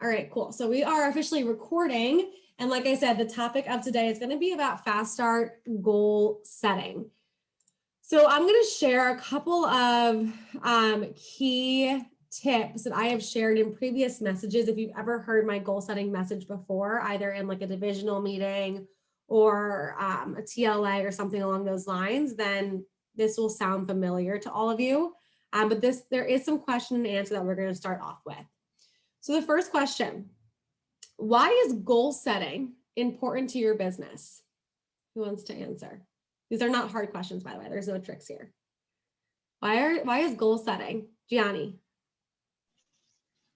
All right, cool. So we are officially recording. And like I said, the topic of today is going to be about fast start goal setting. So I'm going to share a couple of key tips that I have shared in previous messages. If you've ever heard my goal setting message before, either in like a divisional meeting or a TLA or something along those lines, then this will sound familiar to all of you. But there is some question and answer that we're going to start off with. So the first question, why is goal setting important to your business? Who wants to answer? These are not hard questions, by the way. There's no tricks here. Why is goal setting? Gianni.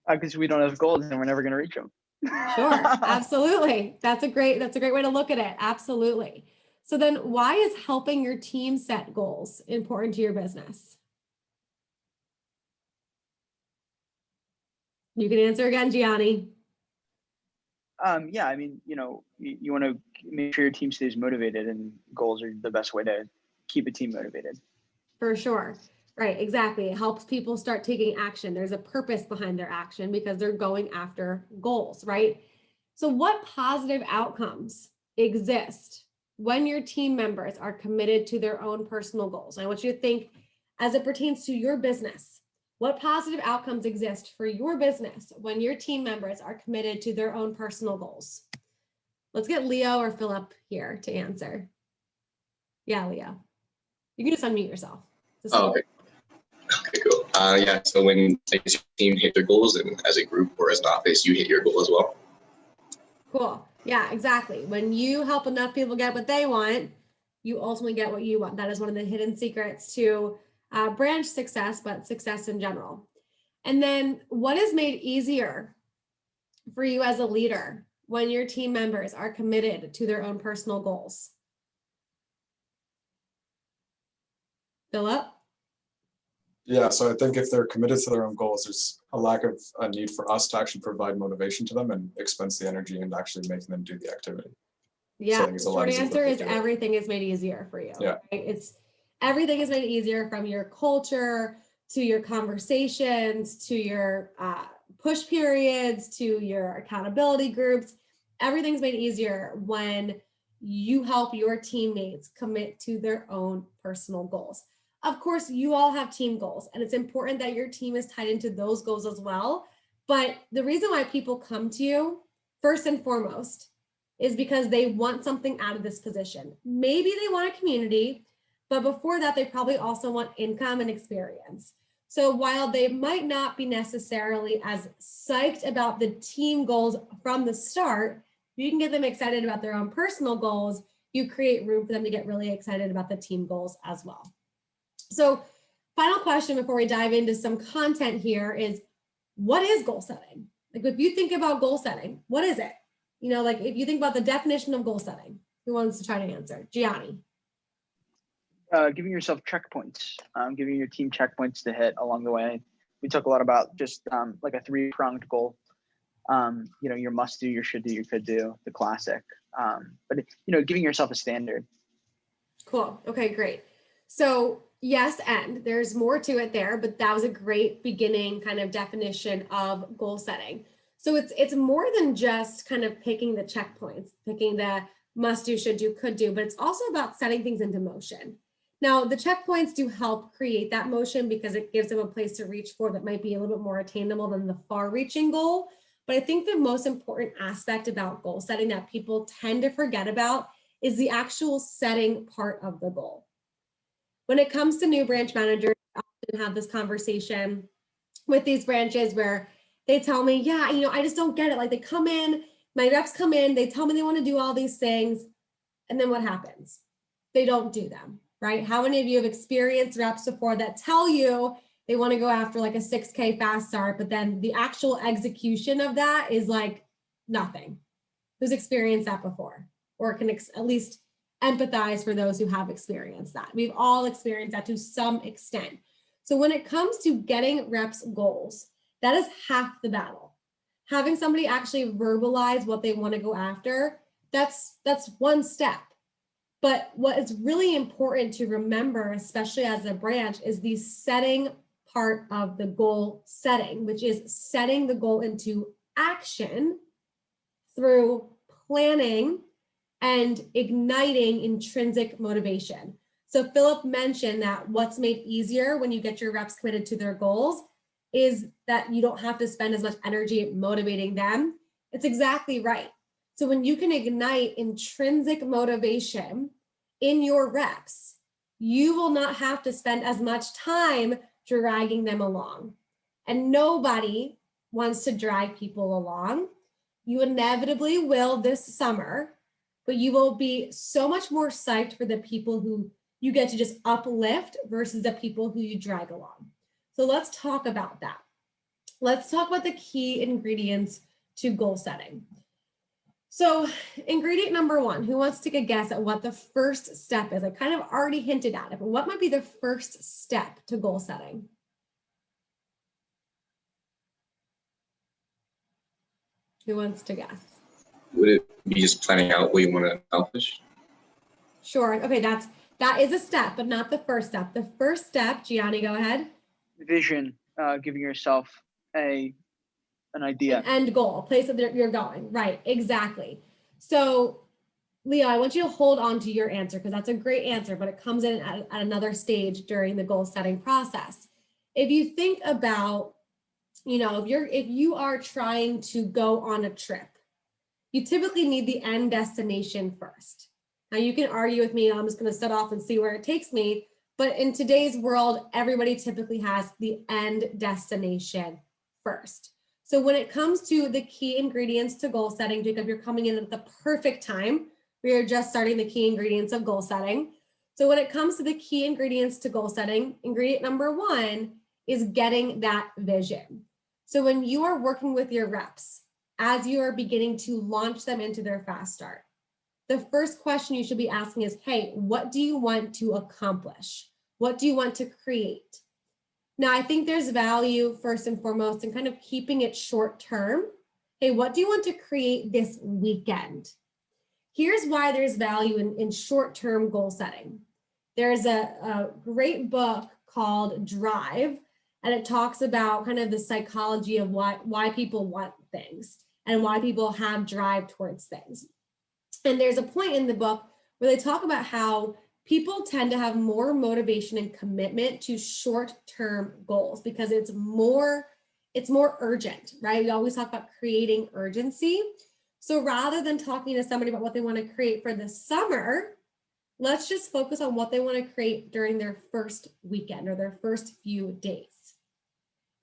Because we don't have goals and we're never going to reach them. Sure, absolutely. That's a great way to look at it. Absolutely. So then why is helping your team set goals important to your business? You can answer again, Gianni. Yeah, I mean, you want to make sure your team stays motivated, and goals are the best way to keep a team motivated. For sure. Right, exactly. It helps people start taking action. There's a purpose behind their action because they're going after goals, right? So what positive outcomes exist when your team members are committed to their own personal goals? I want you to think as it pertains to your business. What positive outcomes exist for your business when your team members are committed to their own personal goals? Let's get Leo or Philip here to answer. Yeah, Leo. You can just unmute yourself. Oh, okay. Okay, cool. Yeah, so when your team hit their goals, and as a group or as an office, you hit your goal as well. Cool. Yeah, exactly. When you help enough people get what they want, you ultimately get what you want. That is one of the hidden secrets to branch success, but success in general. And then what is made easier for you as a leader when your team members are committed to their own personal goals? Philip? Yeah, so I think if they're committed to their own goals, there's a lack of a need for us to actually provide motivation to them and expense the energy into actually making them do the activity. Yeah, So short answer is everything is made easier for you. Yeah. Right? Everything is made easier, from your culture to your conversations to your push periods to your accountability groups. Everything's made easier when you help your teammates commit to their own personal goals. Of course, you all have team goals, and it's important that your team is tied into those goals as well. But the reason why people come to you, first and foremost, is because they want something out of this position. Maybe they want a community, but before that, they probably also want income and experience. So while they might not be necessarily as psyched about the team goals from the start, you can get them excited about their own personal goals. You create room for them to get really excited about the team goals as well. So final question before we dive into some content here is, what is goal setting? Like, if you think about goal setting, what is it? Like if you think about the definition of goal setting, who wants to try to answer? Gianni. Giving yourself checkpoints, giving your team checkpoints to hit along the way. We talk a lot about just like a 3-pronged goal. Your must do, your should do, your could do, the classic. But giving yourself a standard. Cool. Okay, great. So yes, and there's more to it there, but that was a great beginning kind of definition of goal setting. So it's more than just kind of picking the checkpoints, picking the must do, should do, could do, but it's also about setting things into motion. Now, the checkpoints do help create that motion because it gives them a place to reach for that might be a little bit more attainable than the far-reaching goal. But I think the most important aspect about goal setting that people tend to forget about is the actual setting part of the goal. When it comes to new branch managers, I often have this conversation with these branches where they tell me, yeah, I just don't get it. Like, they come in, my reps come in, they tell me they want to do all these things. And then what happens? They don't do them, right? How many of you have experienced reps before that tell you they want to go after like a 6K fast start, but then the actual execution of that is like nothing? Who's experienced that before, or can at least empathize for those who have experienced that? We've all experienced that to some extent. So when it comes to getting reps goals, that is half the battle. Having somebody actually verbalize what they want to go after, that's one step. But what is really important to remember, especially as a branch, is the setting part of the goal setting, which is setting the goal into action through planning and igniting intrinsic motivation. So Philip mentioned that what's made easier when you get your reps committed to their goals is that you don't have to spend as much energy motivating them. It's exactly right. So when you can ignite intrinsic motivation in your reps, you will not have to spend as much time dragging them along. And nobody wants to drag people along. You inevitably will this summer, but you will be so much more psyched for the people who you get to just uplift versus the people who you drag along. So let's talk about that. Let's talk about the key ingredients to goal setting. So ingredient number one, who wants to take a guess at what the first step is? I kind of already hinted at it, but what might be the first step to goal setting? Who wants to guess? Would it be just planning out what you want to accomplish? Sure. Okay, that is a step, but not the first step. The first step, Gianni, go ahead. Vision, giving yourself an idea. An end goal, a place that you're going. Right, exactly. So, Leo, I want you to hold on to your answer because that's a great answer, but it comes in at another stage during the goal setting process. If you think about, if you are trying to go on a trip, you typically need the end destination first. Now you can argue with me, I'm just going to set off and see where it takes me. But in today's world, everybody typically has the end destination first. So when it comes to the key ingredients to goal setting, Jacob, you're coming in at the perfect time. We are just starting the key ingredients of goal setting. So when it comes to the key ingredients to goal setting, ingredient number one is getting that vision. So when you are working with your reps, as you are beginning to launch them into their fast start, the first question you should be asking is, hey, what do you want to accomplish? What do you want to create? Now, I think there's value first and foremost in kind of keeping it short term. Hey, what do you want to create this weekend? Here's why there's value in short-term goal setting. There's a great book called Drive, and it talks about kind of the psychology of why people want things and why people have drive towards things. And there's a point in the book where they talk about how people tend to have more motivation and commitment to short-term goals because it's more urgent, right? We always talk about creating urgency. So rather than talking to somebody about what they want to create for the summer, let's just focus on what they want to create during their first weekend or their first few days.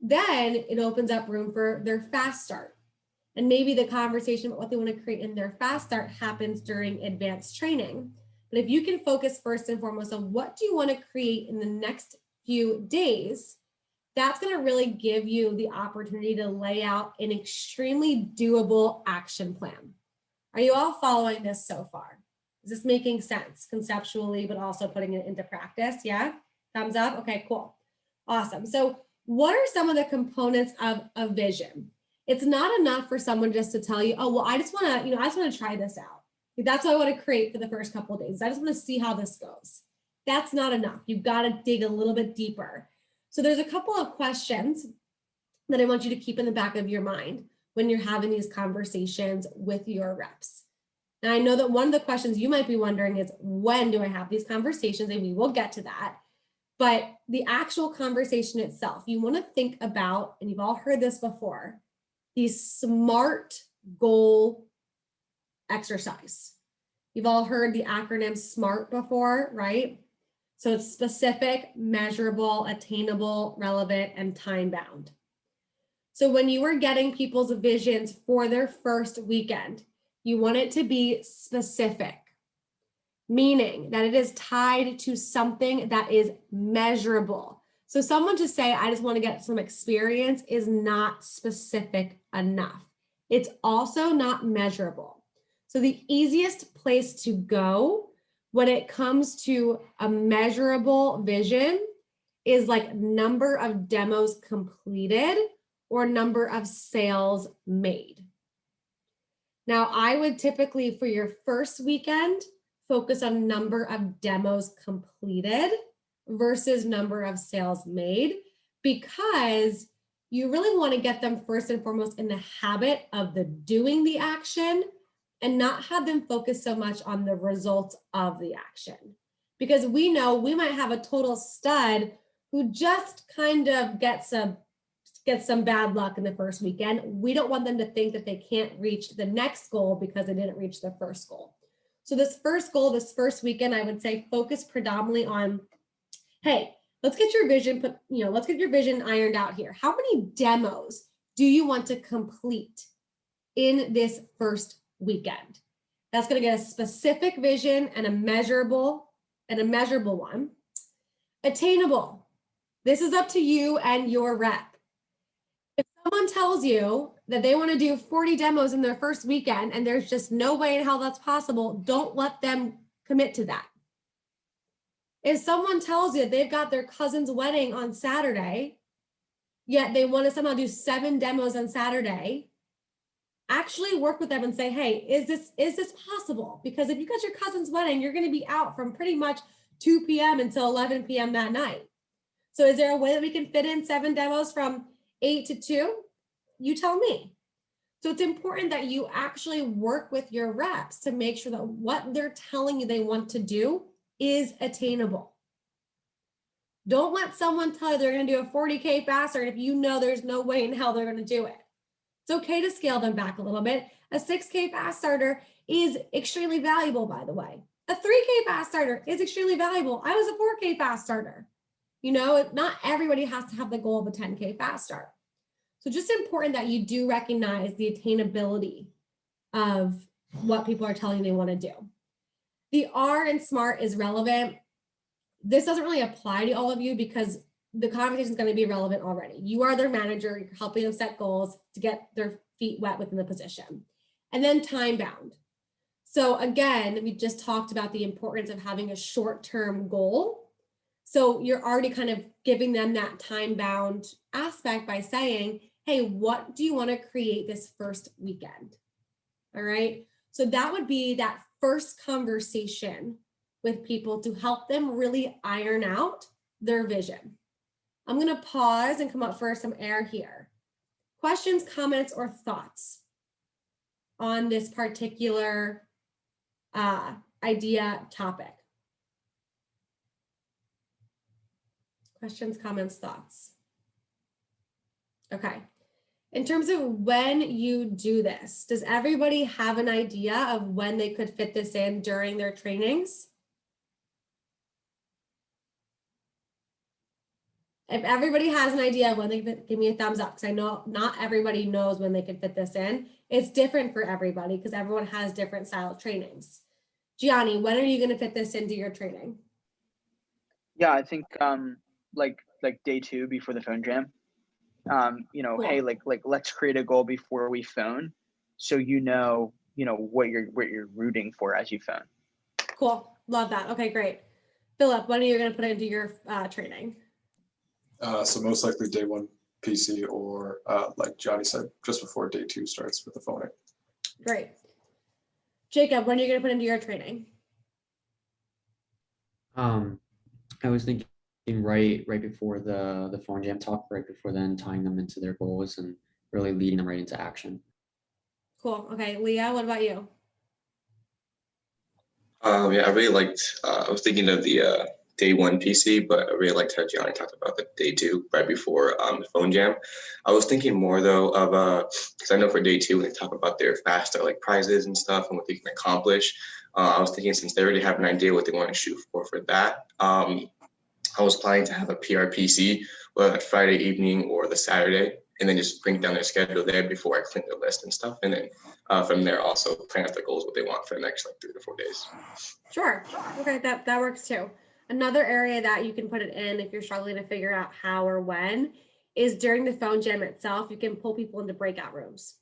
Then it opens up room for their fast start. And maybe the conversation about what they want to create in their fast start happens during advanced training. But if you can focus first and foremost on what do you want to create in the next few days, that's going to really give you the opportunity to lay out an extremely doable action plan. Are you all following this so far? Is this making sense conceptually, but also putting it into practice? Yeah? Thumbs up? Okay, cool. Awesome. So what are some of the components of a vision? It's not enough for someone just to tell you, oh, well, I just want to try this out. That's what I want to create for the first couple of days. I just want to see how this goes. That's not enough. You've got to dig a little bit deeper. So there's a couple of questions that I want you to keep in the back of your mind when you're having these conversations with your reps. Now, I know that one of the questions you might be wondering is, when do I have these conversations? And we will get to that. But the actual conversation itself, you want to think about, and you've all heard this before, the SMART goal exercise. You've all heard the acronym SMART before, right? So it's specific, measurable, attainable, relevant, and time-bound. So when you are getting people's visions for their first weekend, you want it to be specific, meaning that it is tied to something that is measurable. So someone to say, I just want to get some experience is not specific enough. It's also not measurable. So the easiest place to go when it comes to a measurable vision is like number of demos completed or number of sales made. Now, I would typically, for your first weekend, focus on number of demos completed versus number of sales made, because you really want to get them first and foremost in the habit of doing the action and not have them focus so much on the results of the action. Because we know we might have a total stud who just kind of gets some bad luck in the first weekend. We don't want them to think that they can't reach the next goal because they didn't reach the first goal. So this first goal, this first weekend, I would say focus predominantly on, hey, let's get your vision let's get your vision ironed out here. How many demos do you want to complete in this first weekend? That's going to get a specific vision and a measurable one. Attainable. This is up to you and your rep. If someone tells you that they want to do 40 demos in their first weekend and there's just no way in hell that's possible, don't let them commit to that. If someone tells you they've got their cousin's wedding on Saturday, yet they want to somehow do 7 demos on Saturday, actually work with them and say, hey, is this possible? Because if you got your cousin's wedding, you're going to be out from pretty much 2 p.m. until 11 p.m. that night. So is there a way that we can fit in 7 demos from 8 to 2? You tell me. So it's important that you actually work with your reps to make sure that what they're telling you they want to do is attainable. Don't let someone tell you they're going to do a 40K faster if you know there's no way in hell they're going to do it. It's okay to scale them back a little bit. A 6K fast starter is extremely valuable, by the way. A 3K fast starter is extremely valuable. I was a 4K fast starter. Not everybody has to have the goal of a 10K fast start. So just important that you do recognize the attainability of what people are telling you they want to do. The R in SMART is relevant. This doesn't really apply to all of you because the conversation is going to be relevant already. You are their manager. You're helping them set goals to get their feet wet within the position. And then time bound. So again, we just talked about the importance of having a short-term goal. So you're already kind of giving them that time bound aspect by saying, hey, what do you want to create this first weekend? All right. So that would be that first conversation with people to help them really iron out their vision. I'm going to pause and come up for some air here. Questions, comments, or thoughts on this particular idea topic? Questions, comments, thoughts? Okay. In terms of when you do this, does everybody have an idea of when they could fit this in during their trainings? If everybody has an idea of when they could, give me a thumbs up, because I know not everybody knows when they could fit this in. It's different for everybody because everyone has different style of trainings. Gianni, when are you going to fit this into your training? Yeah, I think like day 2 before the phone jam. Cool. Hey, like let's create a goal before we phone, so what you're rooting for as you phone. Cool, love that. Okay, great. Philip, when are you going to put it into your training? So most likely day 1 PC or like Johnny said, just before day 2 starts with the phoning. Great. Jacob, when are you going to put into your training? I was thinking right before the phone jam talk, right before then tying them into their goals and really leading them right into action. Cool. Okay, Leah, what about you? Yeah, I really liked. I was thinking of the day 1 PC, but I really liked how Gianni talked about the day 2 right before the phone jam. I was thinking more though of because I know for day 2 when they talk about their faster like prizes and stuff and what they can accomplish. I was thinking since they already have an idea what they want to shoot for that. I was planning to have a PRPC, whether that Friday evening or the Saturday, and then just bring down their schedule there before I clean their list and stuff. And then from there, also plan out the goals, what they want for the next 3 to 4 days. Sure. Okay, that works too. Another area that you can put it in if you're struggling to figure out how or when is during the phone jam itself, you can pull people into breakout rooms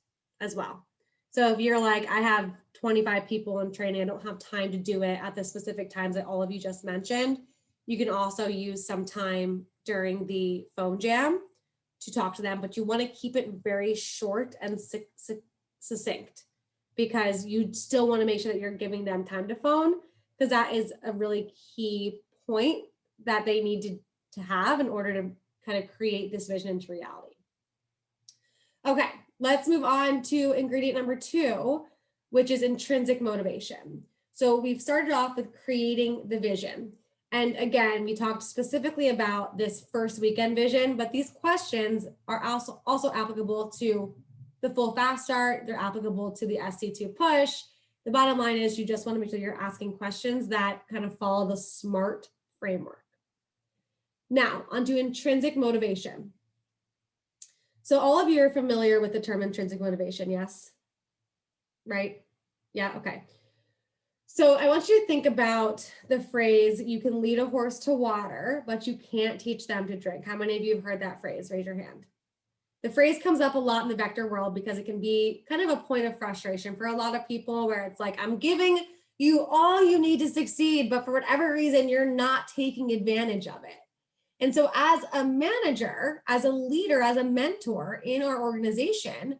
as well. So if you're like, I have 25 people in training, I don't have time to do it at the specific times that all of you just mentioned, you can also use some time during the phone jam to talk to them, but you want to keep it very short and succinct because you still want to make sure that you're giving them time to phone, because that is a really key point that they need to have in order to kind of create this vision into reality. Okay, let's move on to ingredient number 2, which is intrinsic motivation. So we've started off with creating the vision. And again, we talked specifically about this first weekend vision, but these questions are also applicable to the full fast start. They're applicable to the SC2 push. The bottom line is you just want to make sure you're asking questions that kind of follow the SMART framework. Now, onto intrinsic motivation. So all of you are familiar with the term intrinsic motivation, yes? Right? Yeah, okay. So I want you to think about the phrase, you can lead a horse to water, but you can't teach them to drink. How many of you have heard that phrase? Raise your hand. The phrase comes up a lot in the vector world because it can be kind of a point of frustration for a lot of people where it's like, I'm giving you all you need to succeed, but for whatever reason, you're not taking advantage of it. And so as a manager, as a leader, as a mentor in our organization,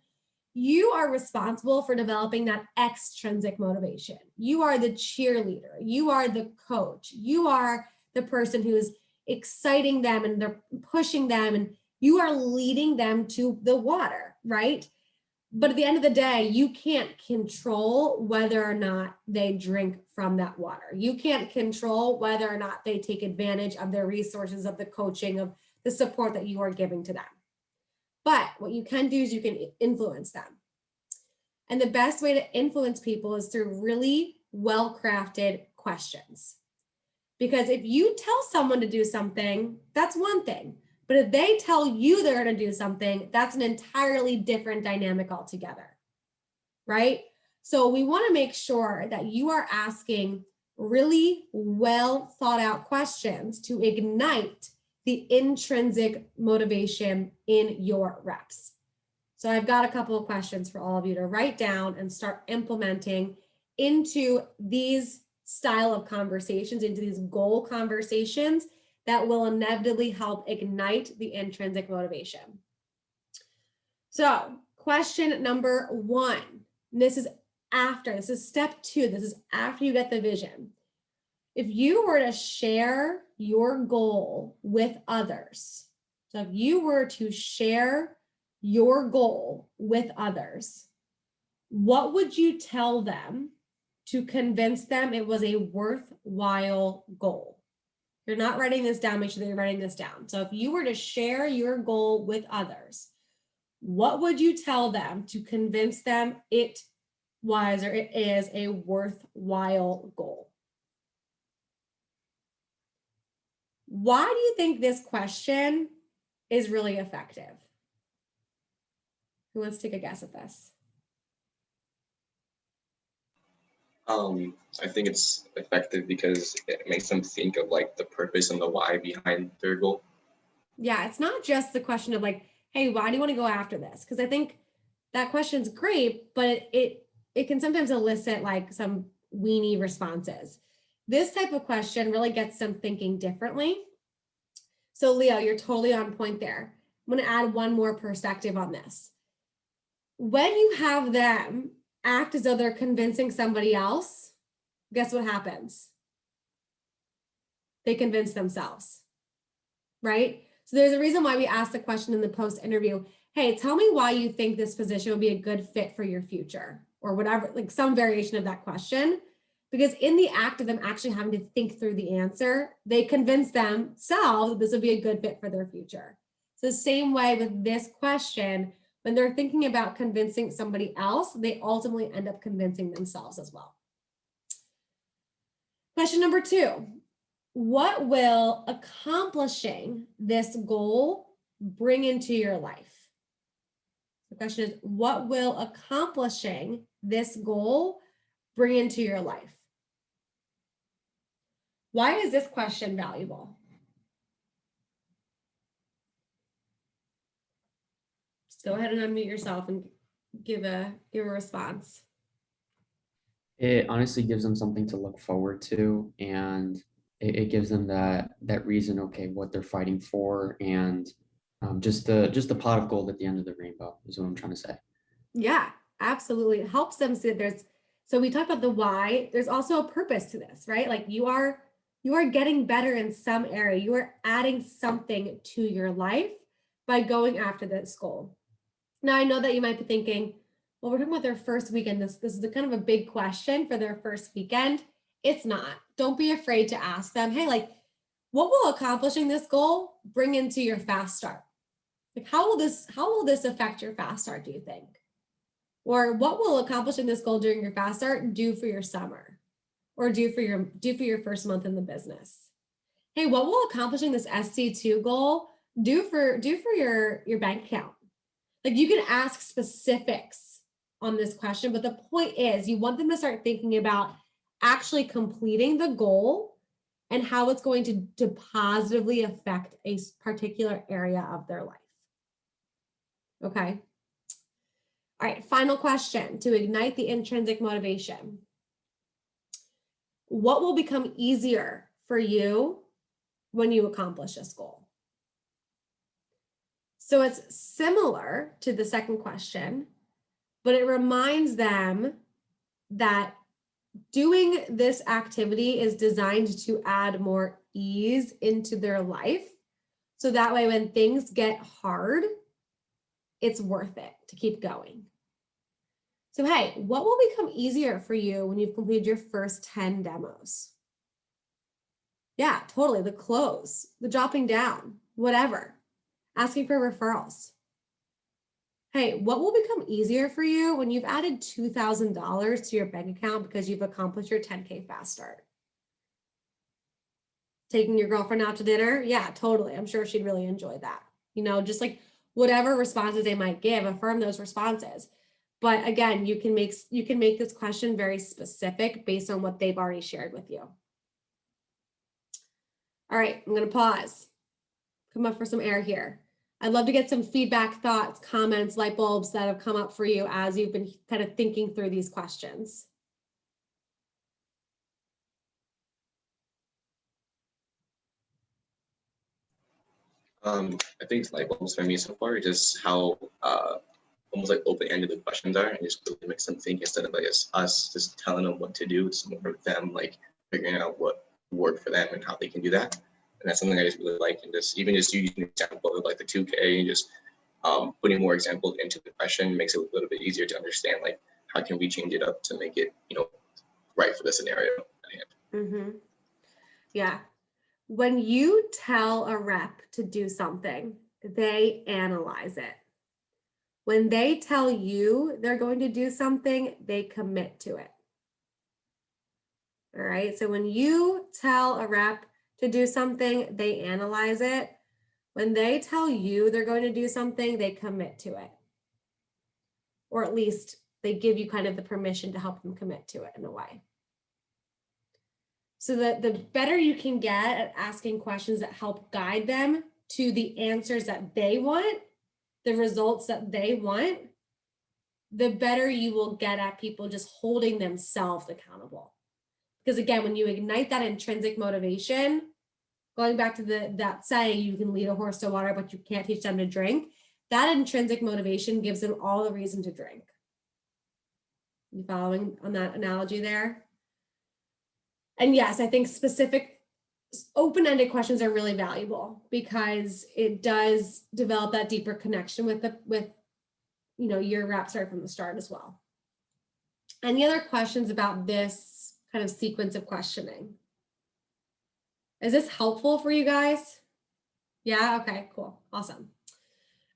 you are responsible for developing that extrinsic motivation. You are the cheerleader. You are the coach. You are the person who's exciting them and they're pushing them and you are leading them to the water, right? But at the end of the day, you can't control whether or not they drink from that water. You can't control whether or not they take advantage of their resources, of the coaching, of the support that you are giving to them. But what you can do is you can influence them. And the best way to influence people is through really well-crafted questions. Because if you tell someone to do something, that's one thing. But if they tell you they're going to do something, that's an entirely different dynamic altogether, right? So we want to make sure that you are asking really well thought out questions to ignite the intrinsic motivation in your reps. So I've got a couple of questions for all of you to write down and start implementing into these style of conversations, into these goal conversations that will inevitably help ignite the intrinsic motivation. So question number 1, this is step 2, this is after you get the vision. If you were to share your goal with others, so if you were to share your goal with others, what would you tell them to convince them it was a worthwhile goal? You're not writing this down, make sure that you're writing this down. So if you were to share your goal with others, what would you tell them to convince them it was or it is a worthwhile goal? Why do you think this question is really effective? Who wants to take a guess at this? I think it's effective because it makes them think of like the purpose and the why behind their goal. Yeah, it's not just the question of like, hey, why do you want to go after this? Because I think that question's great, but it can sometimes elicit like some weenie responses. This type of question really gets them thinking differently. So Leo, you're totally on point there. I'm going to add one more perspective on this. When you have them act as though they're convincing somebody else, guess what happens? They convince themselves, right? So there's a reason why we asked the question in the post interview, hey, tell me why you think this position would be a good fit for your future or whatever, like some variation of that question. Because in the act of them actually having to think through the answer, they convince themselves that this would be a good fit for their future. So the same way with this question, when they're thinking about convincing somebody else, they ultimately end up convincing themselves as well. Question number 2, what will accomplishing this goal bring into your life? The question is, what will accomplishing this goal bring into your life? Why is this question valuable? Just go ahead and unmute yourself and give a response. It honestly gives them something to look forward to, and it gives them that reason, okay, what they're fighting for, and just the pot of gold at the end of the rainbow is what I'm trying to say. Yeah, absolutely. It helps them see that there's, so we talked about the why, there's also a purpose to this, right? Like you are getting better in some area. You are adding something to your life by going after this goal. Now, I know that you might be thinking, well, we're talking about their first weekend. This is a kind of a big question for their first weekend. It's not. Don't be afraid to ask them, hey, like, what will accomplishing this goal bring into your fast start? Like, how will this affect your fast start, do you think? Or what will accomplishing this goal during your fast start do for your summer? Or do for your first month in the business? Hey, what will accomplishing this SC2 goal do for your bank account? Like, you can ask specifics on this question, but the point is you want them to start thinking about actually completing the goal and how it's going to positively affect a particular area of their life. Okay. All right, final question to ignite the intrinsic motivation. What will become easier for you when you accomplish this goal? So it's similar to the second question, but it reminds them that doing this activity is designed to add more ease into their life. So that way, when things get hard, it's worth it to keep going. So, hey, what will become easier for you when you've completed your first 10 demos? Yeah, totally. The close, the dropping down, whatever. Asking for referrals. Hey, what will become easier for you when you've added $2,000 to your bank account because you've accomplished your 10K fast start? Taking your girlfriend out to dinner? Yeah, totally. I'm sure she'd really enjoy that. You know, just like whatever responses they might give, affirm those responses. But again, you can make this question very specific based on what they've already shared with you. All right, I'm going to pause. Come up for some air here. I'd love to get some feedback, thoughts, comments, light bulbs that have come up for you as you've been kind of thinking through these questions. I think light bulbs for me so far is just how almost like open-ended the questions are, and just really makes them think instead of, I guess, us just telling them what to do. It's more of them like figuring out what worked for them and how they can do that. And that's something I just really like. And just even just using an example of like the 2K and just putting more examples into the question makes it a little bit easier to understand, like, how can we change it up to make it, right for the scenario at hand. Mm-hmm. Yeah. When you tell a rep to do something, they analyze it. When they tell you they're going to do something, they commit to it. All right. So when you tell a rep to do something, they analyze it. When they tell you they're going to do something, they commit to it. Or at least they give you kind of the permission to help them commit to it in a way. So that the better you can get at asking questions that help guide them to the answers that they want, the results that they want, the better you will get at people just holding themselves accountable. Because again, when you ignite that intrinsic motivation, going back to that saying, you can lead a horse to water, but you can't teach them to drink, that intrinsic motivation gives them all the reason to drink. You following on that analogy there? And yes, I think specific open-ended questions are really valuable because it does develop that deeper connection with your reps right from the start as well. Any other questions about this kind of sequence of questioning? Is this helpful for you guys? Yeah, okay, cool, awesome.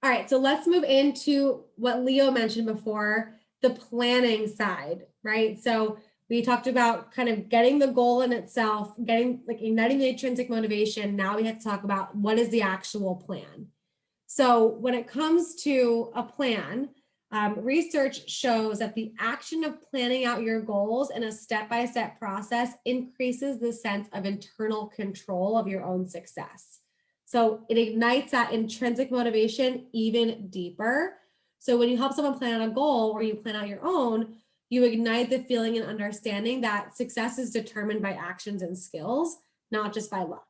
All right, so let's move into what Leo mentioned before, the planning side, right? So we talked about kind of getting the goal in itself, igniting the intrinsic motivation. Now we have to talk about what is the actual plan. So when it comes to a plan, research shows that the action of planning out your goals in a step-by-step process increases the sense of internal control of your own success. So it ignites that intrinsic motivation even deeper. So when you help someone plan out a goal or you plan out your own, you ignite the feeling and understanding that success is determined by actions and skills, not just by luck.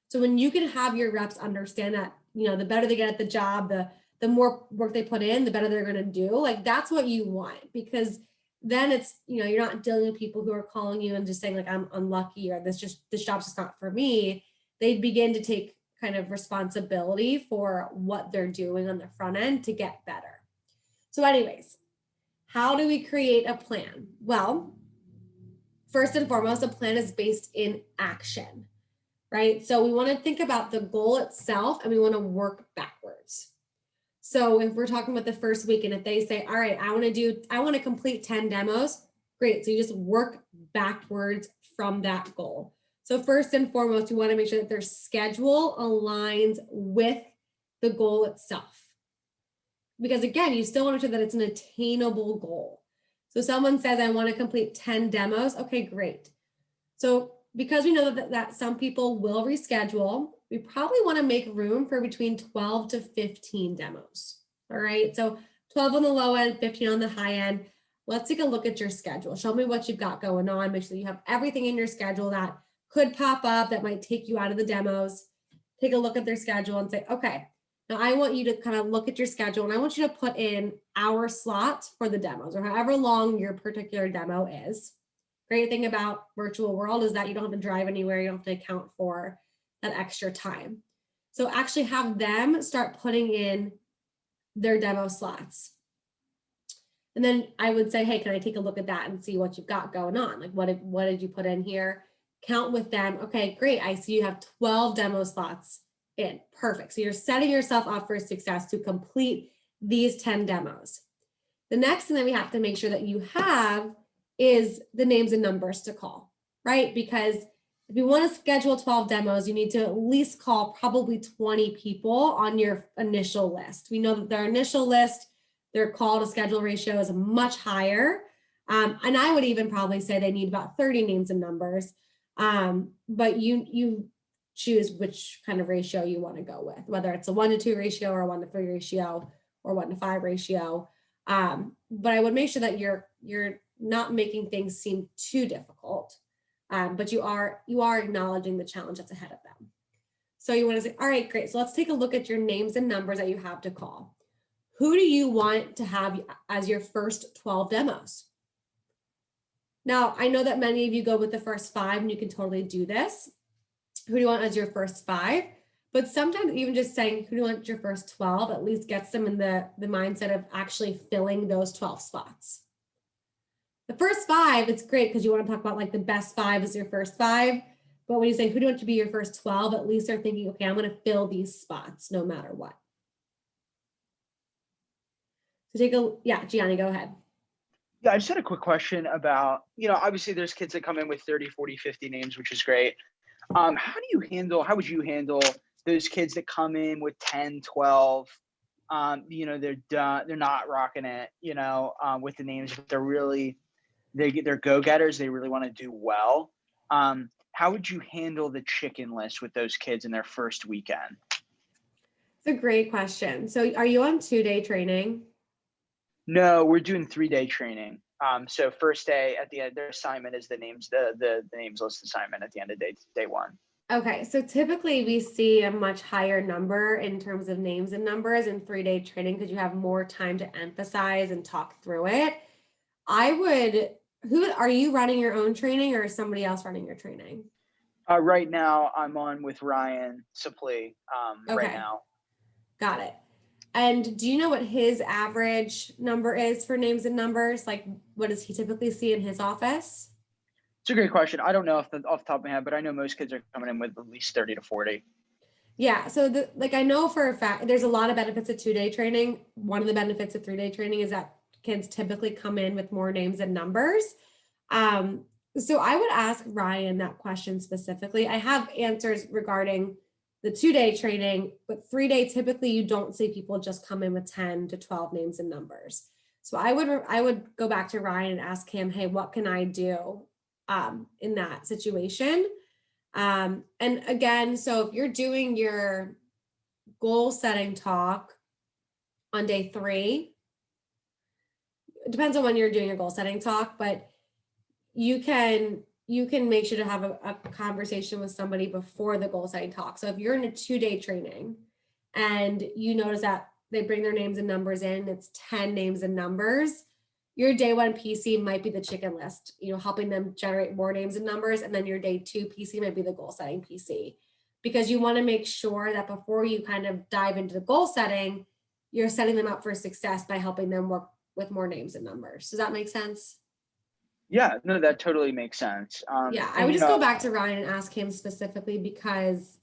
So when you can have your reps understand that, the better they get at the job, the more work they put in, the better they're going to do. Like, that's what you want, because then it's, you're not dealing with people who are calling you and just saying like, I'm unlucky, or this job's just not for me. They begin to take kind of responsibility for what they're doing on the front end to get better. So anyways, how do we create a plan? Well, first and foremost, a plan is based in action, right? So we want to think about the goal itself and we want to work backwards. So if we're talking about the first week and if they say, all right, I want to complete 10 demos, great. So you just work backwards from that goal. So first and foremost, you want to make sure that their schedule aligns with the goal itself. Because again, you still want to make sure that it's an attainable goal. So someone says, I want to complete 10 demos. Okay, great. So because we know that some people will reschedule, we probably want to make room for between 12 to 15 demos. All right, so 12 on the low end, 15 on the high end. Let's take a look at your schedule. Show me what you've got going on. Make sure that you have everything in your schedule that could pop up that might take you out of the demos. Take a look at their schedule and say, okay, now I want you to kind of look at your schedule and I want you to put in hour slots for the demos or however long your particular demo is. Great thing about virtual world is that you don't have to drive anywhere. You don't have to account for that extra time. So actually have them start putting in their demo slots. And then I would say, hey, can I take a look at that and see what you've got going on? Like what did you put in here? Count with them. Okay, great. I see you have 12 demo slots in. Perfect. So you're setting yourself up for success to complete these 10 demos. The next thing that we have to make sure that you have is the names and numbers to call, right? Because if you want to schedule 12 demos, you need to at least call probably 20 people on your initial list. We know that their initial list, their call to schedule ratio is much higher. And I would even probably say they need about 30 names and numbers. But you choose which kind of ratio you want to go with, whether it's a 1-to-2 ratio or a 1-to-3 ratio or 1-to-5 ratio. But I would make sure that you're not making things seem too difficult, but you are acknowledging the challenge that's ahead of them. So you want to say, all right, great. So let's take a look at your names and numbers that you have to call. Who do you want to have as your first 12 demos? Now, I know that many of you go with the first 5 and you can totally do this. Who do you want as your first 5? But sometimes even just saying, who do you want your first 12 at least gets them in the mindset of actually filling those 12 spots. The first 5, it's great because you want to talk about like the best 5 is your first 5. But when you say, who do you want to be your first 12, at least they're thinking, okay, I'm going to fill these spots no matter what. So yeah, Gianni, go ahead. Yeah, I just had a quick question about, obviously there's kids that come in with 30, 40, 50 names, which is great. How would you handle those kids that come in with 10, 12, they're not rocking it, with the names, but they're go-getters. They really want to do well. How would you handle the chicken list with those kids in their first weekend? It's a great question. So are you on 2-day training? No, we're doing 3-day training. So first day at the end, their assignment is the names list assignment at the end of day 1. Okay, so typically we see a much higher number in terms of names and numbers in 3-day training because you have more time to emphasize and talk through it. Who are you running your own training or is somebody else running your training? Right now I'm on with Ryan Suplee, right now. Got it. And do you know what his average number is for names and numbers? Like, what does he typically see in his office? It's a great question. I don't know off the top of my head, but I know most kids are coming in with at least 30 to 40. Yeah. So I know for a fact, there's a lot of benefits of 2-day training. One of the benefits of 3-day training is that kids typically come in with more names and numbers. So I would ask Ryan that question specifically. I have answers regarding the 2-day training, but 3-day, typically you don't see people just come in with 10 to 12 names and numbers. So I would go back to Ryan and ask him, hey, what can I do in that situation? And again, so if you're doing your goal setting talk on day 3, it depends on when you're doing your goal setting talk, but you can make sure to have a conversation with somebody before the goal setting talk. So if you're in a 2-day training and you notice that they bring their names and numbers in, it's 10 names and numbers, your day 1 PC might be the chicken list, helping them generate more names and numbers. And then your day 2 PC might be the goal setting PC, because you want to make sure that before you kind of dive into the goal setting, you're setting them up for success by helping them work with more names and numbers. Does that make sense? Yeah, no, that totally makes sense. Yeah, I and, would you just go know, back to Ryan and ask him specifically because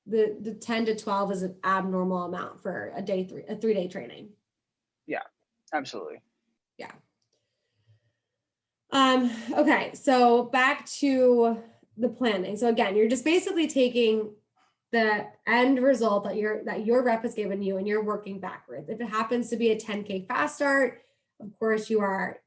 the 10 to 12 is an abnormal amount for a 3-day training. absolutely. Yeah. Okay, so back to the planning. So again, you're just basically taking the end result that your rep has given you and you're working backwards. If it happens to be a 10K fast start, of course you are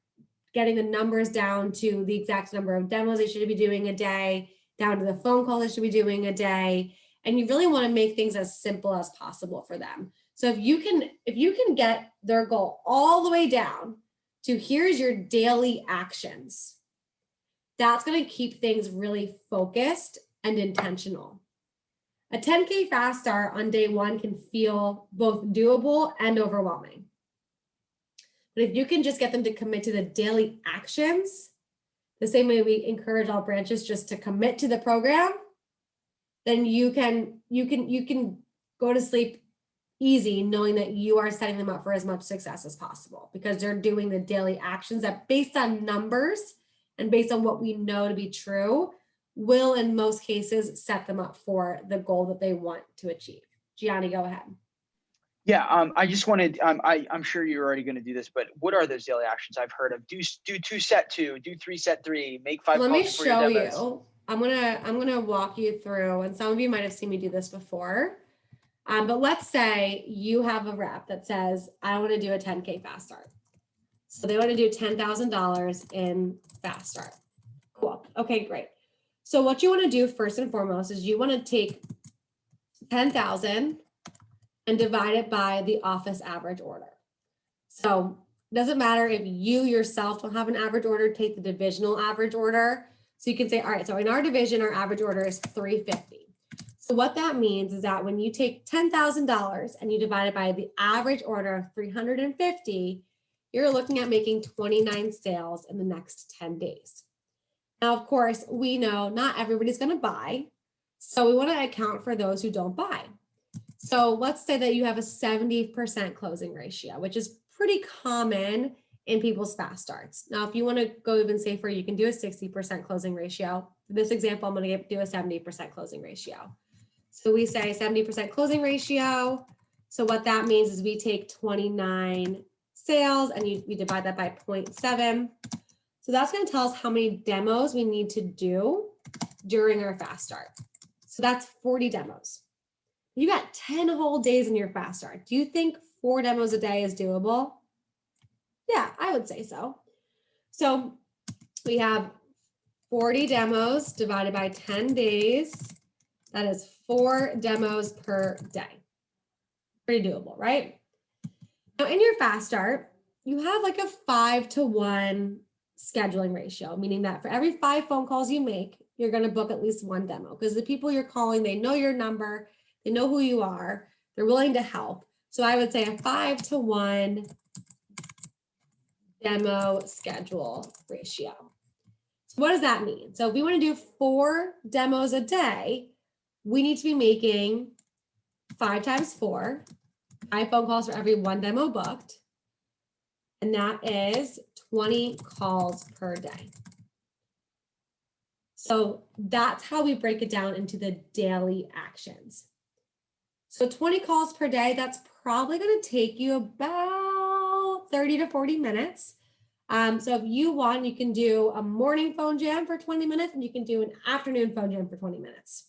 getting the numbers down to the exact number of demos they should be doing a day, down to the phone call they should be doing a day. And you really want to make things as simple as possible for them. So if you can get their goal all the way down to here's your daily actions, that's going to keep things really focused and intentional. A 10K fast start on day one can feel both doable and overwhelming. But if you can just get them to commit to the daily actions, the same way we encourage all branches just to commit to the program, then you can go to sleep easy knowing that you are setting them up for as much success as possible because they're doing the daily actions that, based on numbers and based on what we know to be true, will in most cases set them up for the goal that they want to achieve. Gianni, go ahead. Yeah, I just wanted, I'm sure you're already going to do this, but what are those daily actions I've heard of? Do 2 set 2, do 3 set 3, make 5 Let calls me before your show demos. you. I'm gonna walk you through, and some of you might have seen me do this before. But let's say you have a rep that says, I want to do a 10K fast start. So they want to do $10,000 in fast start. Cool. Okay, great. So what you want to do first and foremost is you want to take 10,000 and divide it by the office average order. So it doesn't matter if you yourself don't have an average order, take the divisional average order. So you can say, all right, so in our division, our average order is 350. So what that means is that when you take $10,000 and you divide it by the average order of 350, you're looking at making 29 sales in the next 10 days. Now, of course, we know not everybody's going to buy. So we want to account for those who don't buy. So let's say that you have a 70% closing ratio, which is pretty common in people's fast starts. Now, if you want to go even safer, you can do a 60% closing ratio. For this example, I'm going to do a 70% closing ratio. So we say 70% closing ratio. So what that means is we take 29 sales and we divide that by 0.7. So that's going to tell us how many demos we need to do during our fast start. So that's 40 demos. You got 10 whole days in your fast start. Do you think 4 demos a day is doable? Yeah, I would say so. So we have 40 demos divided by 10 days. That is 4 demos per day. Pretty doable, right? Now in your fast start, you have like a 5-to-1 scheduling ratio, meaning that for every 5 phone calls you make, you're going to book at least 1 demo because the people you're calling, they know your number, they know who you are, they're willing to help. So I would say a 5-to-1 demo schedule ratio. So what does that mean? So if we want to do 4 demos a day, we need to be making 5 times 4, 5 phone calls for every 1 demo booked. And that is 20 calls per day. So that's how we break it down into the daily actions. So 20 calls per day, that's probably going to take you about 30 to 40 minutes. So if you want, you can do a morning phone jam for 20 minutes and you can do an afternoon phone jam for 20 minutes.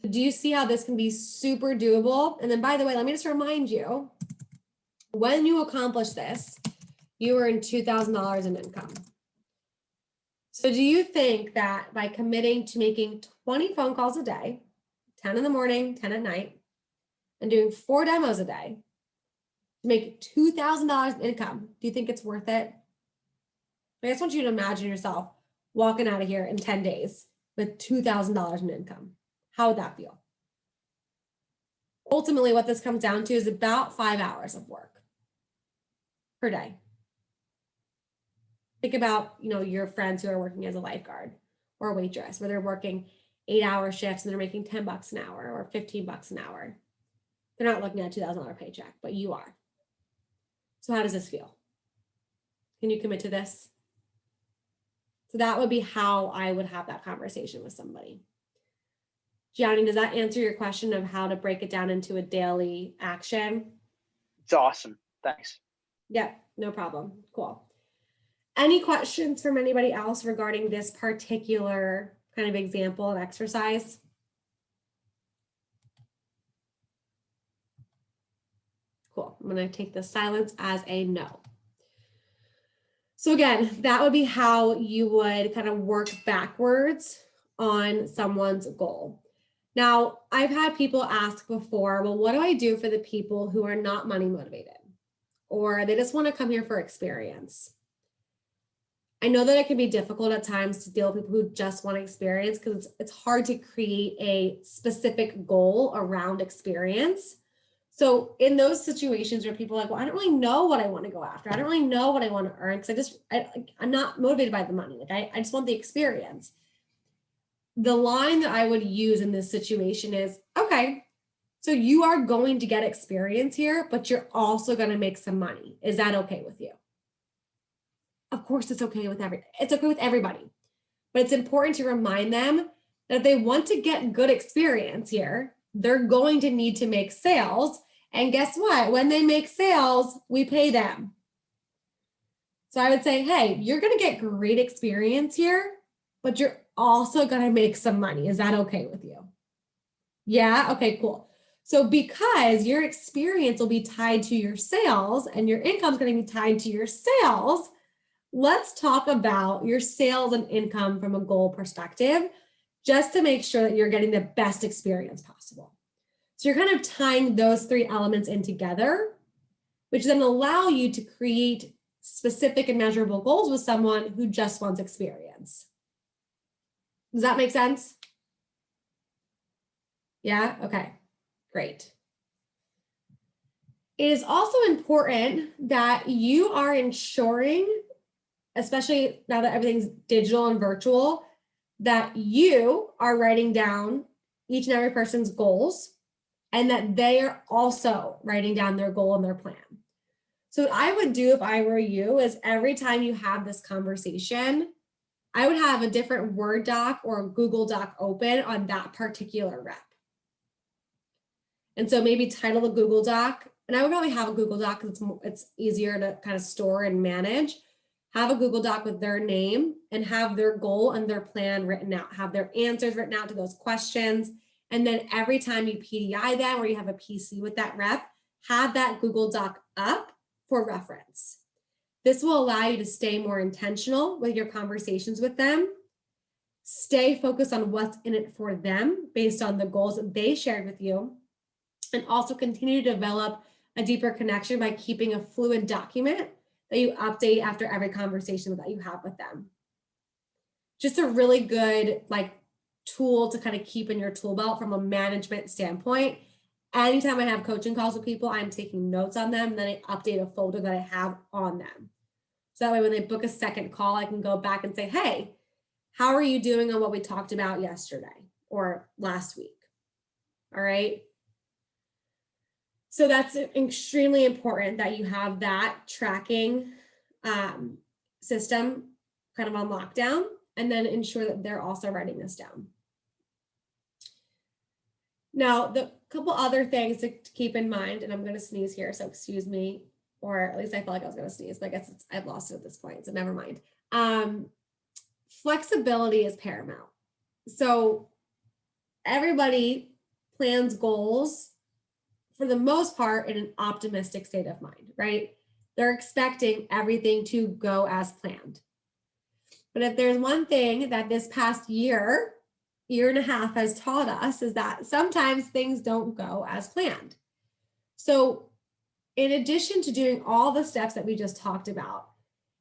So do you see how this can be super doable? And then by the way, let me just remind you, when you accomplish this, you earn $2,000 in income. So do you think that by committing to making 20 phone calls a day, 10 in the morning, 10 at night, and doing 4 demos a day to make $2,000 in income, do you think it's worth it? I just want you to imagine yourself walking out of here in 10 days with $2,000 in income. How would that feel? Ultimately, what this comes down to is about 5 hours of work per day. Think about, your friends who are working as a lifeguard or a waitress, where they're working 8-hour shifts and they're making $10 an hour or $15 an hour. They're not looking at a $2,000 paycheck, but you are. So how does this feel? Can you commit to this? So that would be how I would have that conversation with somebody. Gianni, does that answer your question of how to break it down into a daily action? It's awesome. Thanks. Yep, no problem. Cool. Any questions from anybody else regarding this particular kind of example and exercise? Cool. I'm going to take the silence as a no. So again, that would be how you would kind of work backwards on someone's goal. Now, I've had people ask before, well, what do I do for the people who are not money motivated? Or they just want to come here for experience? I know that it can be difficult at times to deal with people who just want experience because it's hard to create a specific goal around experience. So in those situations where people are like, well, I don't really know what I want to go after. I don't really know what I want to earn because I'm not motivated by the money. Like I just want the experience. The line that I would use in this situation is, okay, so you are going to get experience here, but you're also going to make some money. Is that okay with you? Of course, it's okay with everybody, but it's important to remind them that if they want to get good experience here, they're going to need to make sales. And guess what? When they make sales, we pay them. So I would say, hey, you're going to get great experience here, but you're also going to make some money. Is that okay with you? Yeah. Okay, cool. So because your experience will be tied to your sales and your income is going to be tied to your sales, let's talk about your sales and income from a goal perspective, just to make sure that you're getting the best experience possible. So you're kind of tying those three elements in together, which then allow you to create specific and measurable goals with someone who just wants experience. Does that make sense? Yeah? Okay, great. It is also important that you are ensuring, especially now that everything's digital and virtual, that you are writing down each and every person's goals and that they are also writing down their goal and their plan. So what I would do if I were you is every time you have this conversation, I would have a different Word doc or a Google Doc open on that particular rep. And so maybe title the Google Doc, and I would probably have a Google Doc because it's easier to kind of store and manage. Have a Google Doc with their name and have their goal and their plan written out, have their answers written out to those questions. And then every time you PDI them or you have a PC with that rep, have that Google Doc up for reference. This will allow you to stay more intentional with your conversations with them, stay focused on what's in it for them based on the goals that they shared with you, and also continue to develop a deeper connection by keeping a fluid document that you update after every conversation that you have with them. Just a really good tool to kind of keep in your tool belt from a management standpoint. Anytime I have coaching calls with people, I'm taking notes on them, and then I update a folder that I have on them. So that way when they book a second call, I can go back and say, hey, how are you doing on what we talked about yesterday or last week? All right. So that's extremely important that you have that tracking system kind of on lockdown, and then ensure that they're also writing this down. Now, the couple other things to keep in mind, and I'm going to sneeze here, so excuse me, or at least I felt like I was going to sneeze, but I guess I've lost it at this point, so never mind. Flexibility is paramount. So everybody plans goals for the most part in an optimistic state of mind, right? They're expecting everything to go as planned. But if there's one thing that this past year and a half has taught us, is that sometimes things don't go as planned. So in addition to doing all the steps that we just talked about,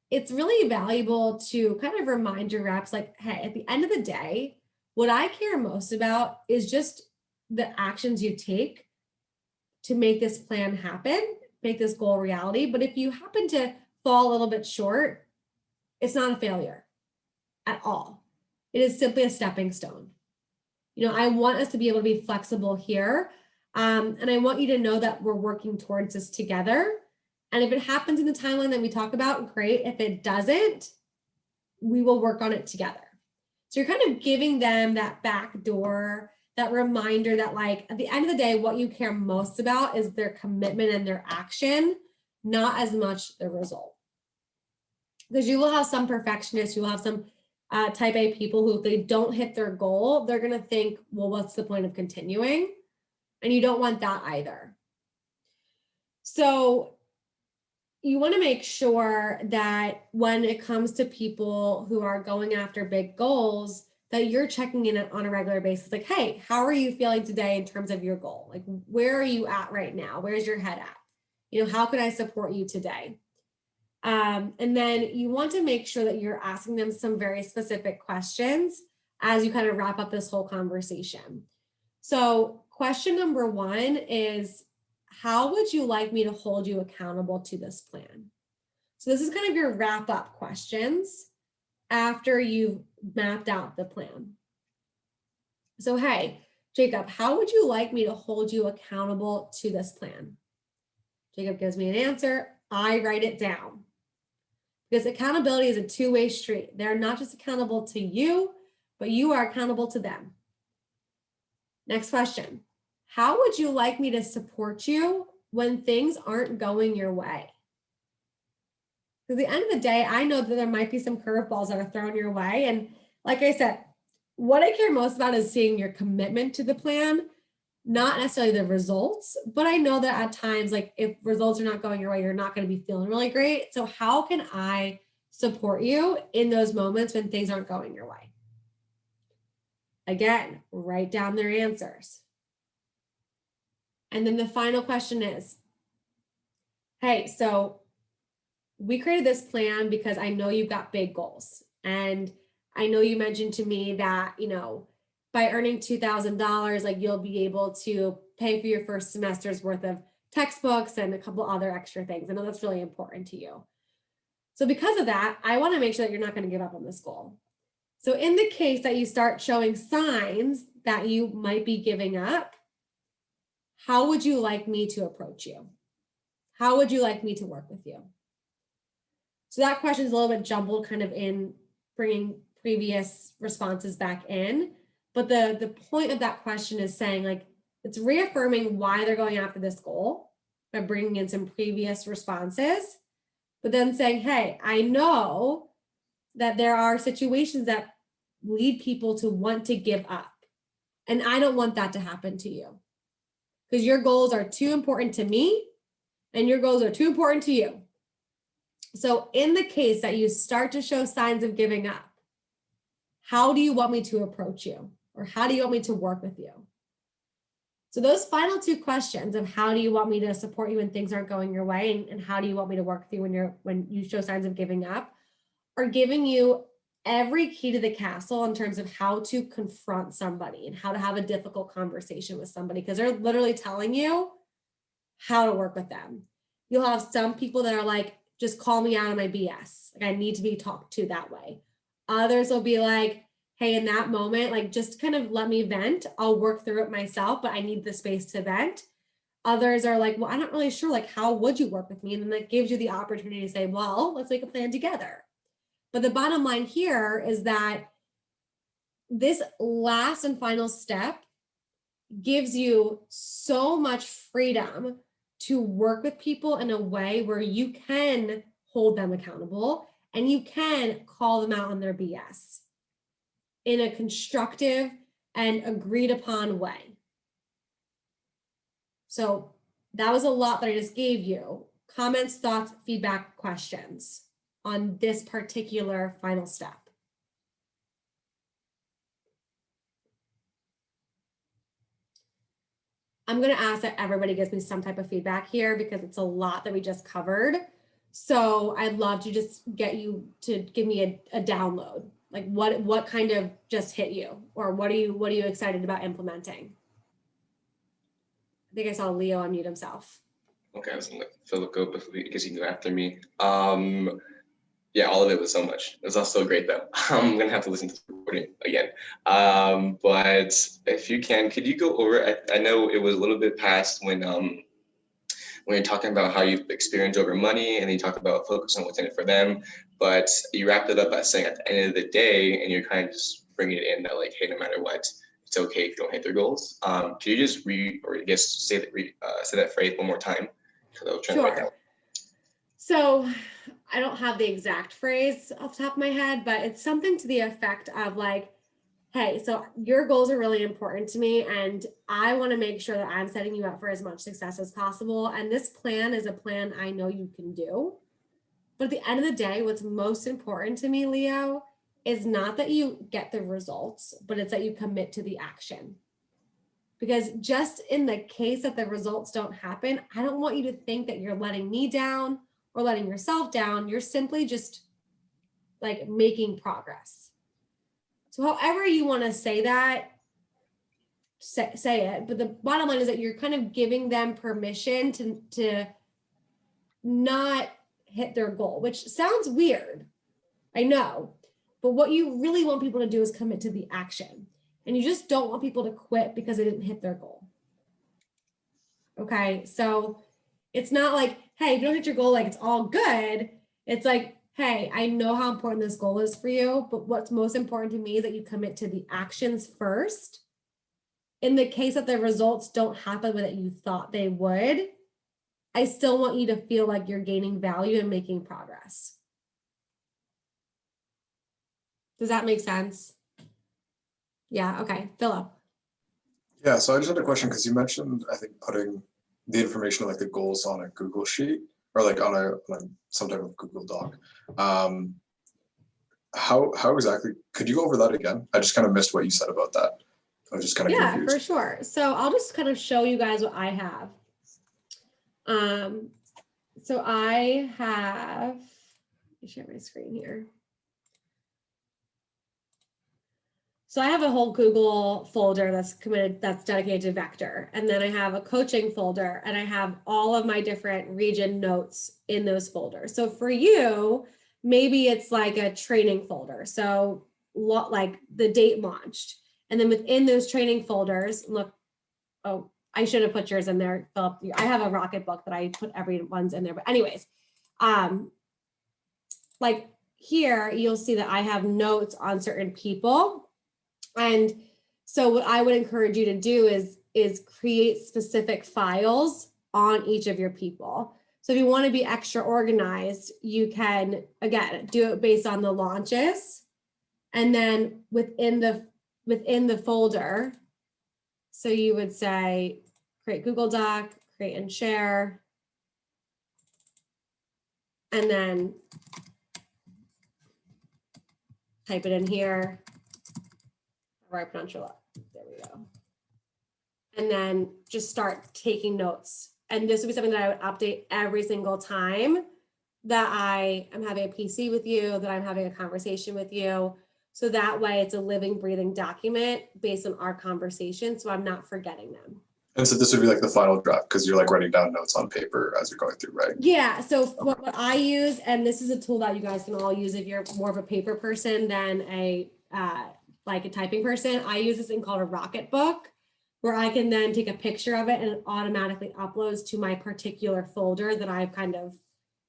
it's really valuable to kind of remind your reps, like, hey, at the end of the day, what I care most about is just the actions you take to make this plan happen, make this goal reality. But if you happen to fall a little bit short, it's not a failure at all. It is simply a stepping stone. I want us to be able to be flexible here. And I want you to know that we're working towards this together. And if it happens in the timeline that we talk about, great. If it doesn't, we will work on it together. So you're kind of giving them that back door, that reminder that like at the end of the day, what you care most about is their commitment and their action, not as much the result. Because you will have some perfectionists, you will have some type A people who, if they don't hit their goal, they're going to think, well, what's the point of continuing? And you don't want that either. So you want to make sure that when it comes to people who are going after big goals, that you're checking in on a regular basis. Like, hey, how are you feeling today in terms of your goal? Like, where are you at right now? Where's your head at? You know, how can I support you today? And then you want to make sure that you're asking them some very specific questions as you kind of wrap up this whole conversation. So question number 1 is, how would you like me to hold you accountable to this plan? So this is kind of your wrap up questions after you've mapped out the plan. So, hey, Jacob, how would you like me to hold you accountable to this plan? Jacob gives me an answer. I write it down. Because accountability is a two-way street. They're not just accountable to you, but you are accountable to them. Next question. How would you like me to support you when things aren't going your way? Because at the end of the day, I know that there might be some curveballs that are thrown your way. And like I said, what I care most about is seeing your commitment to the plan, not necessarily the results. But I know that at times, like if results are not going your way, you're not going to be feeling really great. So how can I support you in those moments when things aren't going your way? Again, write down their answers. And then the final question is, hey, so we created this plan because I know you've got big goals. And I know you mentioned to me that, you know, by earning $2,000, like you'll be able to pay for your first semester's worth of textbooks and a couple other extra things. I know that's really important to you. So because of that, I want to make sure that you're not going to give up on this goal. So in the case that you start showing signs that you might be giving up, how would you like me to approach you? How would you like me to work with you? So that question is a little bit jumbled, kind of in bringing previous responses back in. But the point of that question is saying, like, it's reaffirming why they're going after this goal by bringing in some previous responses, but then saying, hey, I know that there are situations that lead people to want to give up. And I don't want that to happen to you because your goals are too important to me and your goals are too important to you. So in the case that you start to show signs of giving up, how do you want me to approach you? Or how do you want me to work with you? So those final two questions of how do you want me to support you when things aren't going your way, and how do you want me to work with you when you show signs of giving up, are giving you every key to the castle in terms of how to confront somebody and how to have a difficult conversation with somebody, because they're literally telling you how to work with them. You'll have some people that are like, just call me out on my BS. Like, I need to be talked to that way. Others will be like, hey, in that moment, like, just kind of let me vent. I'll work through it myself, but I need the space to vent. Others are like, well, I'm not really sure, like, how would you work with me? And then that gives you the opportunity to say, well, let's make a plan together. But the bottom line here is that this last and final step gives you so much freedom to work with people in a way where you can hold them accountable and you can call them out on their BS in a constructive and agreed upon way. So that was a lot that I just gave you. Comments, thoughts, feedback, questions on this particular final step. I'm going to ask that everybody gives me some type of feedback here because it's a lot that we just covered. So I'd love to just get you to give me a download. Like what kind of just hit you, or what are you excited about implementing? I think I saw Leo unmute himself. Okay, I was gonna let Philip go because he can go after me. Yeah, all of it was so much. It was also great though. I'm gonna have to listen to the recording again. But if you can, could you go over? I know it was a little bit past when you're talking about how you've experienced over money, and then you talk about focus on what's in it for them. But you wrapped it up by saying at the end of the day, and you're kind of just bringing it in that like, hey, no matter what, it's okay if you don't hit their goals. Can you just say that phrase one more time? Because I was trying to write that. Sure. So I don't have the exact phrase off the top of my head, but it's something to the effect of like, hey, so your goals are really important to me, and I want to make sure that I'm setting you up for as much success as possible. And this plan is a plan I know you can do. But at the end of the day, what's most important to me, Leo, is not that you get the results, but it's that you commit to the action. Because just in the case that the results don't happen, I don't want you to think that you're letting me down or letting yourself down. You're simply just like making progress. So however you want to say that, say it. But the bottom line is that you're kind of giving them permission to not hit their goal, which sounds weird. I know. But what you really want people to do is commit to the action. And you just don't want people to quit because they didn't hit their goal. Okay. So it's not like, hey, if you don't hit your goal, like it's all good. It's like, hey, I know how important this goal is for you, but what's most important to me is that you commit to the actions first. In the case that the results don't happen the way that you thought they would, I still want you to feel like you're gaining value and making progress. Does that make sense? Yeah, okay. Philip. Yeah, so I just had a question because you mentioned, I think, putting the information like the goals on a Google sheet or like on some type of Google Doc. How exactly, could you go over that again? I just kind of missed what you said about that. I was just kind of confused. For sure. So I'll just kind of show you guys what I have. So I have, let me share my screen here. So I have a whole Google folder that's dedicated to Vector. And then I have a coaching folder, and I have all of my different region notes in those folders. So for you, maybe it's like a training folder. So like the date launched. And then within those training folders, look, oh, I should have put yours in there, Philip. I have a Rocket book that I put everyone's in there. But anyways, like here, you'll see that I have notes on certain people. And so what I would encourage you to do is create specific files on each of your people. So if you want to be extra organized, you can, again, do it based on the launches. And then within the folder, so you would say, create Google Doc, create and share, and then type it in here. Where I pronounce your last. There we go. And then just start taking notes. And this would be something that I would update every single time that I am having a PC with you, that I'm having a conversation with you. So that way it's a living, breathing document based on our conversation. So I'm not forgetting them. And so this would be like the final draft because you're like writing down notes on paper as you're going through, right? Yeah. So what I use, and this is a tool that you guys can all use if you're more of a paper person than like a typing person, I use this thing called a Rocket book, where I can then take a picture of it and it automatically uploads to my particular folder that I've kind of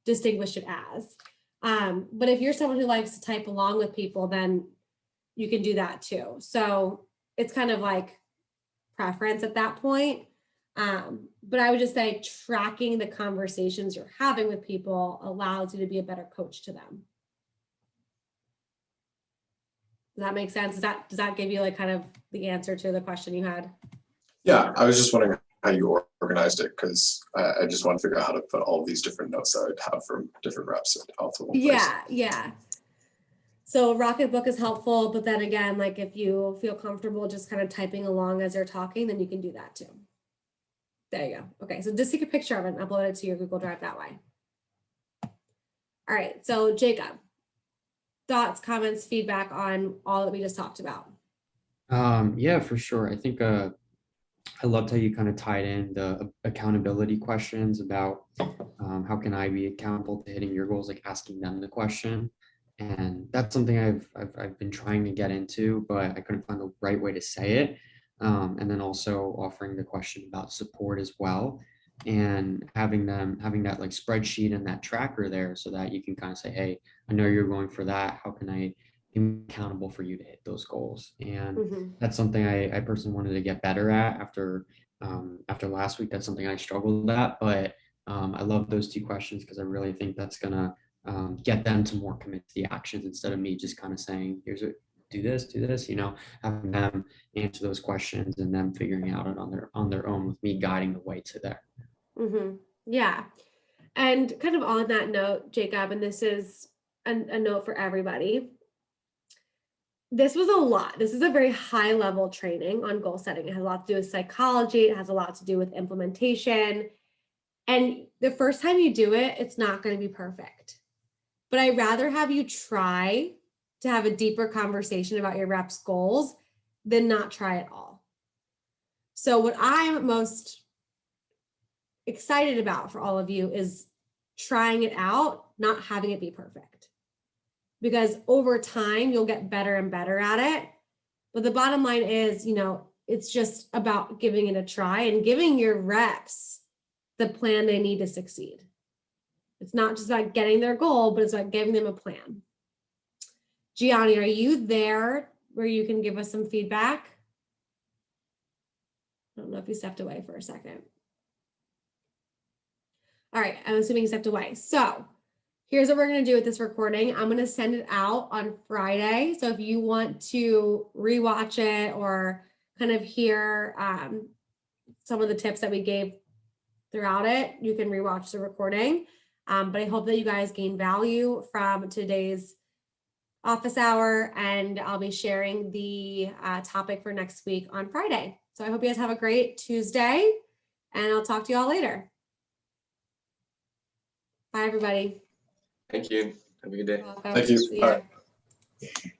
distinguished it as. But if you're someone who likes to type along with people, then you can do that too. So it's kind of like preference at that point. But I would just say tracking the conversations you're having with people allows you to be a better coach to them. Does that make sense? Does that give you like kind of the answer to the question you had? Yeah, I was just wondering how you organized it because I just want to figure out how to put all these different notes that I'd have from different reps into one place. Yeah. So Rocket book is helpful, but then again, like if you feel comfortable just kind of typing along as you're talking, then you can do that too. There you go. Okay, so just take a picture of it and upload it to your Google Drive that way. All right, so Jacob, thoughts, comments, feedback on all that we just talked about? Yeah, for sure. I think I loved how you kind of tied in the accountability questions about how can I be accountable to hitting your goals, like asking them the question. And that's something I've been trying to get into, but I couldn't find the right way to say it. And then also offering the question about support as well, and having that like spreadsheet and that tracker there so that you can kind of say, hey, I know you're going for that. How can I be accountable for you to hit those goals? And Mhm. that's something I personally wanted to get better at after last week. That's something I struggled at, but I love those two questions because I really think that's gonna get them to more commit to the actions instead of me just kind of saying, here's what, do this, having them answer those questions and them figuring out it on their own with me guiding the way to there. Yeah. And kind of on that note, Jacob, and this is a note for everybody. This was a lot. This is a very high level training on goal setting. It has a lot to do with psychology. It has a lot to do with implementation. And the first time you do it, it's not going to be perfect. But I'd rather have you try to have a deeper conversation about your reps' goals than not try at all. So what I'm most excited about for all of you is trying it out, not having it be perfect. Because over time, you'll get better and better at it. But the bottom line is, it's just about giving it a try and giving your reps the plan they need to succeed. It's not just about getting their goal, but it's about giving them a plan. Gianni, are you there where you can give us some feedback? I don't know if you stepped away for a second. All right, I'm assuming you stepped away. So here's what we're going to do with this recording. I'm going to send it out on Friday. So if you want to rewatch it or kind of hear some of the tips that we gave throughout it, you can rewatch the recording. But I hope that you guys gain value from today's office hour, and I'll be sharing the topic for next week on Friday. So I hope you guys have a great Tuesday, and I'll talk to you all later. Bye, everybody. Thank you. Have a good day. You're welcome. Thank you. See ya. Bye.